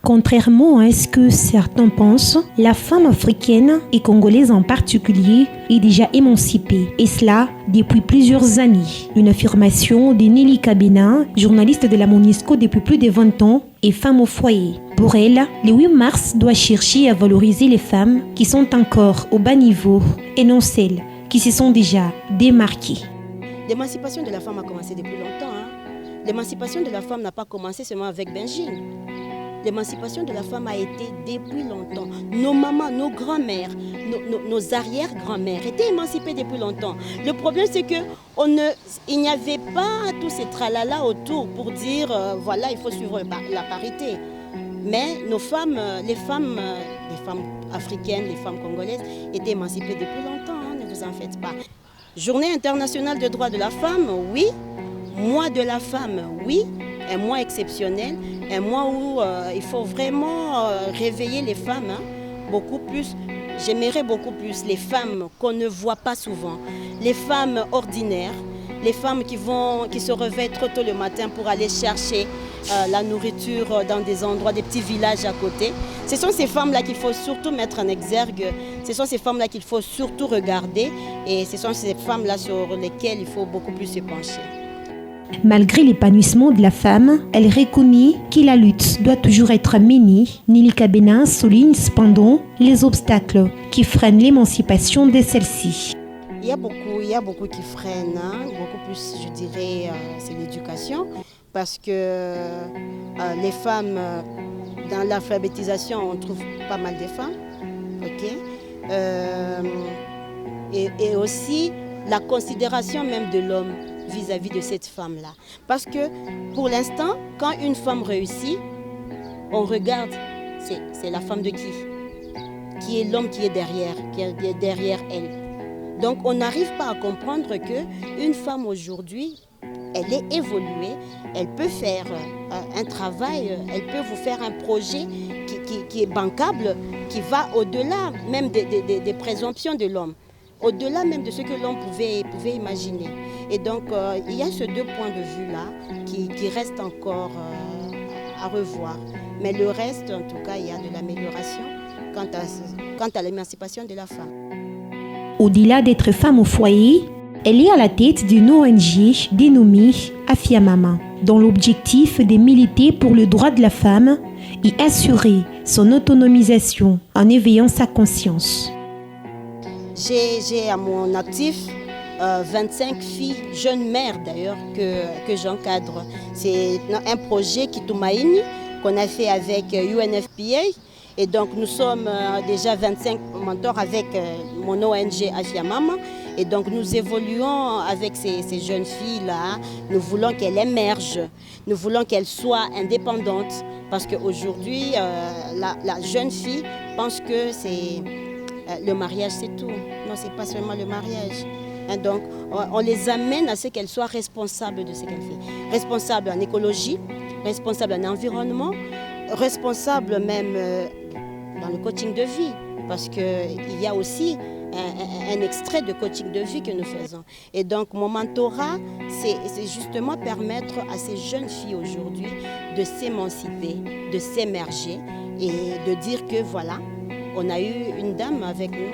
Contrairement à ce que certains pensent, la femme africaine et congolaise en particulier est déjà émancipée, et cela depuis plusieurs années. Une affirmation de Nelly Kabena, journaliste de la MONUSCO depuis plus de 20 ans et femme au foyer. Pour elle, le 8 mars doit chercher à valoriser les femmes qui sont encore au bas niveau et non celles qui se sont déjà démarquées. L'émancipation de la femme a commencé depuis longtemps. L'émancipation de la femme n'a pas commencé seulement avec Benjin. L'émancipation de la femme a été depuis longtemps. Nos mamans, nos grands-mères, nos arrière-grands-mères étaient émancipées depuis longtemps. Le problème, c'est qu'il n'y avait pas tous ces tralala autour pour dire, voilà, il faut suivre la parité. Mais nos femmes, les femmes africaines, les femmes congolaises étaient émancipées depuis longtemps, ne vous en faites pas. Journée internationale des droits de la femme, oui. Mois de la femme, oui. Un mois exceptionnel, un mois où il faut vraiment réveiller les femmes, beaucoup plus. J'aimerais beaucoup plus les femmes qu'on ne voit pas souvent, les femmes ordinaires, les femmes qui se réveillent trop tôt le matin pour aller chercher la nourriture dans des endroits, des petits villages à côté. Ce sont ces femmes-là qu'il faut surtout mettre en exergue, ce sont ces femmes-là qu'il faut surtout regarder et ce sont ces femmes-là sur lesquelles il faut beaucoup plus se pencher. Malgré l'épanouissement de la femme, elle reconnaît que la lutte doit toujours être menée. Nelly Kabena souligne cependant les obstacles qui freinent l'émancipation de celle-ci. Il y a beaucoup qui freinent, beaucoup plus, je dirais, c'est l'éducation, parce que les femmes, dans l'alphabétisation, on trouve pas mal de femmes, et aussi la considération même de l'homme vis-à-vis de cette femme-là. Parce que pour l'instant, quand une femme réussit, on regarde, c'est la femme de qui est l'homme qui est derrière elle. Donc on n'arrive pas à comprendre qu'une femme aujourd'hui, elle est évoluée, elle peut faire un travail, elle peut vous faire un projet qui est bancable, qui va au-delà même des présomptions de l'homme, au-delà même de ce que l'homme pouvait imaginer. Et donc, il y a ces deux points de vue-là qui restent encore à revoir. Mais le reste, en tout cas, il y a de l'amélioration quant à l'émancipation de la femme. Au-delà d'être femme au foyer, elle est à la tête d'une ONG dénommée Afiamama, dont l'objectif est de militer pour le droit de la femme et assurer son autonomisation en éveillant sa conscience. J'ai à mon actif 25 filles, jeunes mères d'ailleurs, que j'encadre. C'est un projet Kitumaini qu'on a fait avec UNFPA. Et donc nous sommes déjà 25 mentors avec mon ONG Afiamama. Et donc nous évoluons avec ces jeunes filles-là. Nous voulons qu'elles émergent, nous voulons qu'elles soient indépendantes. Parce qu'aujourd'hui, la jeune fille pense que c'est le mariage, c'est tout. Non, ce n'est pas seulement le mariage. Donc, on les amène à ce qu'elles soient responsables de ce qu'elles font. Responsables en écologie, responsables en environnement, responsables même dans le coaching de vie. Parce qu'il y a aussi un extrait de coaching de vie que nous faisons. Et donc, mon mentorat, c'est justement permettre à ces jeunes filles aujourd'hui de s'émanciper, de s'émerger et de dire que voilà, on a eu une dame avec nous.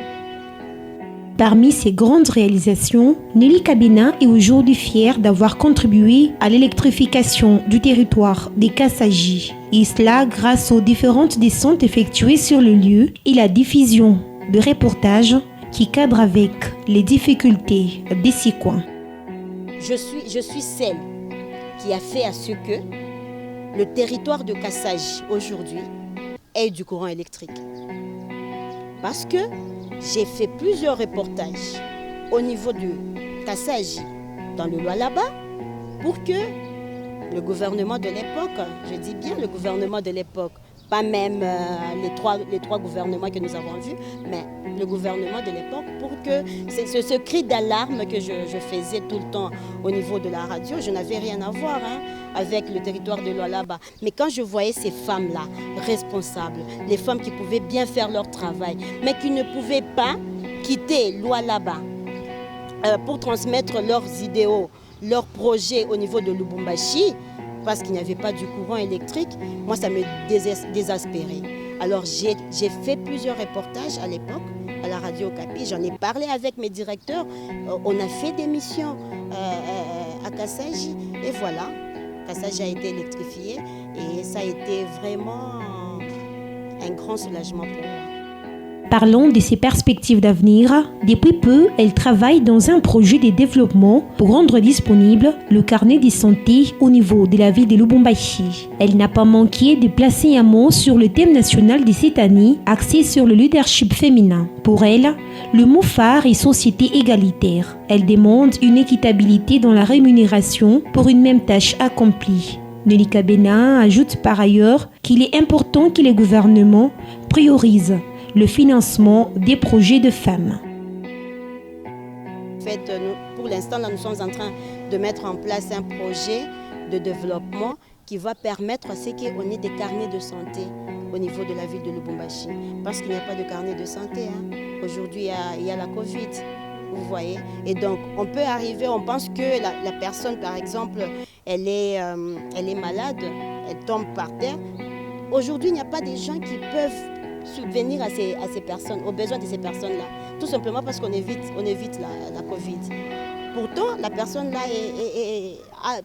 Parmi ses grandes réalisations, Nelly Kabena est aujourd'hui fière d'avoir contribué à l'électrification du territoire des Kassaji. Et cela grâce aux différentes descentes effectuées sur le lieu et la diffusion de reportages qui cadrent avec les difficultés de ces coins. Je suis celle qui a fait à ce que le territoire de Kassaji aujourd'hui ait du courant électrique. Parce que j'ai fait plusieurs reportages au niveau de Kassaji, dans le Lualaba, pour que le gouvernement de l'époque, je dis bien le gouvernement de l'époque, pas même les trois gouvernements que nous avons vus, mais le gouvernement de l'époque, pour que ce cri d'alarme que je faisais tout le temps au niveau de la radio, je n'avais rien à voir avec le territoire de Lualaba. Mais quand je voyais ces femmes-là, responsables, les femmes qui pouvaient bien faire leur travail, mais qui ne pouvaient pas quitter Lualaba pour transmettre leurs idéaux, leurs projets au niveau de Lubumbashi, parce qu'il n'y avait pas du courant électrique, moi ça me désespérait. Alors j'ai fait plusieurs reportages à l'époque à la radio Okapi, j'en ai parlé avec mes directeurs, on a fait des missions à Kassaji et voilà, Kassaji a été électrifié et ça a été vraiment un grand soulagement pour moi. Parlons de ses perspectives d'avenir. Depuis peu, elle travaille dans un projet de développement pour rendre disponible le carnet de santé au niveau de la ville de Lubumbashi. Elle n'a pas manqué de placer un mot sur le thème national de cette année, axé sur le leadership féminin. Pour elle, le mot phare est société égalitaire. Elle demande une équitabilité dans la rémunération pour une même tâche accomplie. Nelly Kabena ajoute par ailleurs qu'il est important que les gouvernements priorisent le financement des projets de femmes. En fait, pour l'instant, nous sommes en train de mettre en place un projet de développement qui va permettre à ce qu'on ait des carnets de santé au niveau de la ville de Lubumbashi. Parce qu'il n'y a pas de carnet de santé. Aujourd'hui, il y a la Covid, vous voyez. Et donc, on peut arriver, on pense que la personne, par exemple, elle est malade, elle tombe par terre. Aujourd'hui, il n'y a pas des gens qui peuvent subvenir à ces personnes, aux besoins de ces personnes-là, tout simplement parce qu'on évite la Covid. Pourtant, la personne-là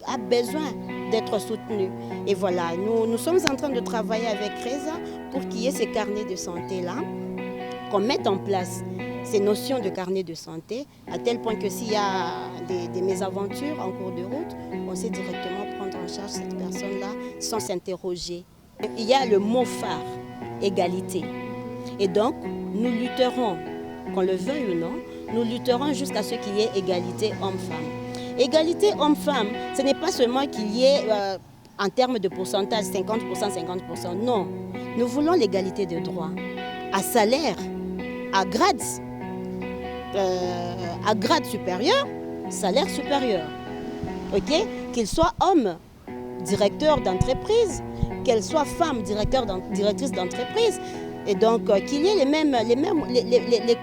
a besoin d'être soutenue. Et voilà, nous sommes en train de travailler avec Reza pour qu'il y ait ces carnets de santé-là, qu'on mette en place ces notions de carnet de santé, à tel point que s'il y a des mésaventures en cours de route, on sait directement prendre en charge cette personne-là sans s'interroger. Il y a le mot phare, égalité. Et donc, nous lutterons, qu'on le veuille ou non, nous lutterons jusqu'à ce qu'il y ait égalité homme-femme. Égalité homme-femme, ce n'est pas seulement qu'il y ait, en termes de pourcentage, 50%, 50%. Non, nous voulons l'égalité de droit, à salaire, à grade supérieur, salaire supérieur. Ok? Qu'il soit homme, directeur d'entreprise, qu'elle soit femme, directrice d'entreprise, et donc qu'il y ait les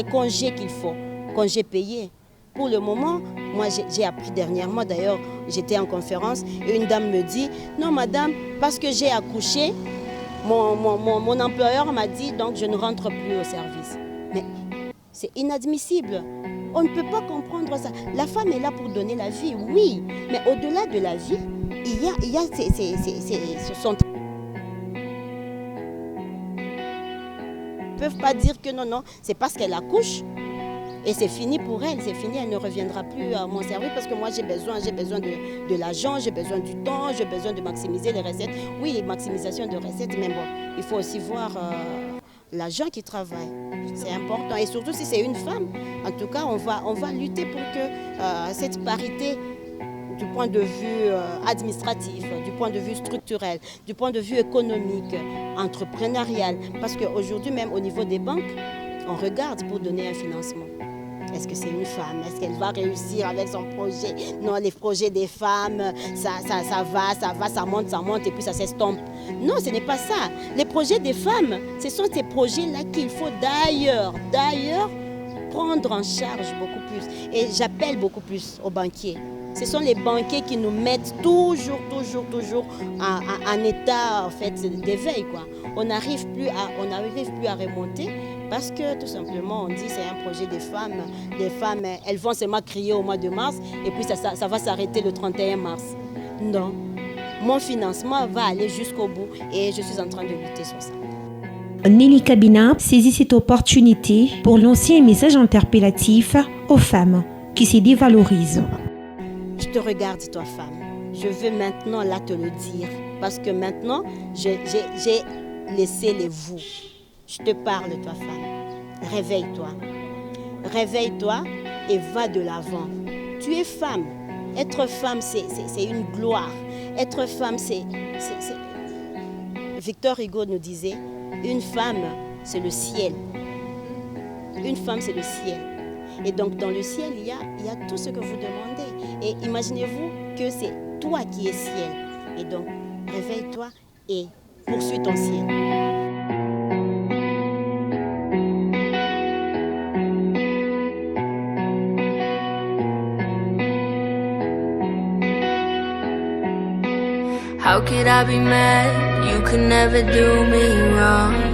congés qu'il faut, congés payés. Pour le moment, moi j'ai appris dernièrement, d'ailleurs j'étais en conférence et une dame me dit « Non madame, parce que j'ai accouché, mon employeur m'a dit donc je ne rentre plus au service. » Mais c'est inadmissible. On ne peut pas comprendre ça. La femme est là pour donner la vie, oui, mais au-delà de la vie, il y a ce sont... Ils ne peuvent pas dire que non, c'est parce qu'elle accouche et c'est fini pour elle, c'est fini, elle ne reviendra plus à mon service parce que moi j'ai besoin de l'argent, j'ai besoin du temps, j'ai besoin de maximiser les recettes. Oui, maximisation de recettes, mais bon, il faut aussi voir l'agent qui travaille. C'est important et surtout si c'est une femme, en tout cas on va lutter pour que cette parité du point de vue administratif, du point de vue structurel, du point de vue économique, entrepreneurial. Parce qu'aujourd'hui, même au niveau des banques, on regarde pour donner un financement. Est-ce que c'est une femme? Est-ce qu'elle va réussir avec son projet? Non, les projets des femmes, ça va, ça monte et puis ça s'estompe. Non, ce n'est pas ça. Les projets des femmes, ce sont ces projets-là qu'il faut d'ailleurs prendre en charge beaucoup plus. Et j'appelle beaucoup plus aux banquiers. Ce sont les banquiers qui nous mettent toujours en état en fait, d'éveil, quoi. On n'arrive plus à remonter parce que tout simplement on dit c'est un projet des femmes. Les femmes, elles vont seulement crier au mois de mars et puis ça va s'arrêter le 31 mars. Non, mon financement va aller jusqu'au bout et je suis en train de lutter sur ça. Nelly Kabena saisit cette opportunité pour lancer un message interpellatif aux femmes qui se dévalorisent. Je te regarde, toi femme. Je veux maintenant là te le dire. Parce que maintenant, j'ai laissé les vous. Je te parle, toi femme. Réveille-toi. Réveille-toi et va de l'avant. Tu es femme. Être femme, c'est une gloire. Être femme, c'est... Victor Hugo nous disait, une femme, c'est le ciel. Une femme, c'est le ciel. Et donc, dans le ciel, il y a tout ce que vous demandez. Et imaginez-vous que c'est toi qui es ciel. Et donc, réveille-toi et poursuis ton ciel. How could I be mad? You could never do me wrong.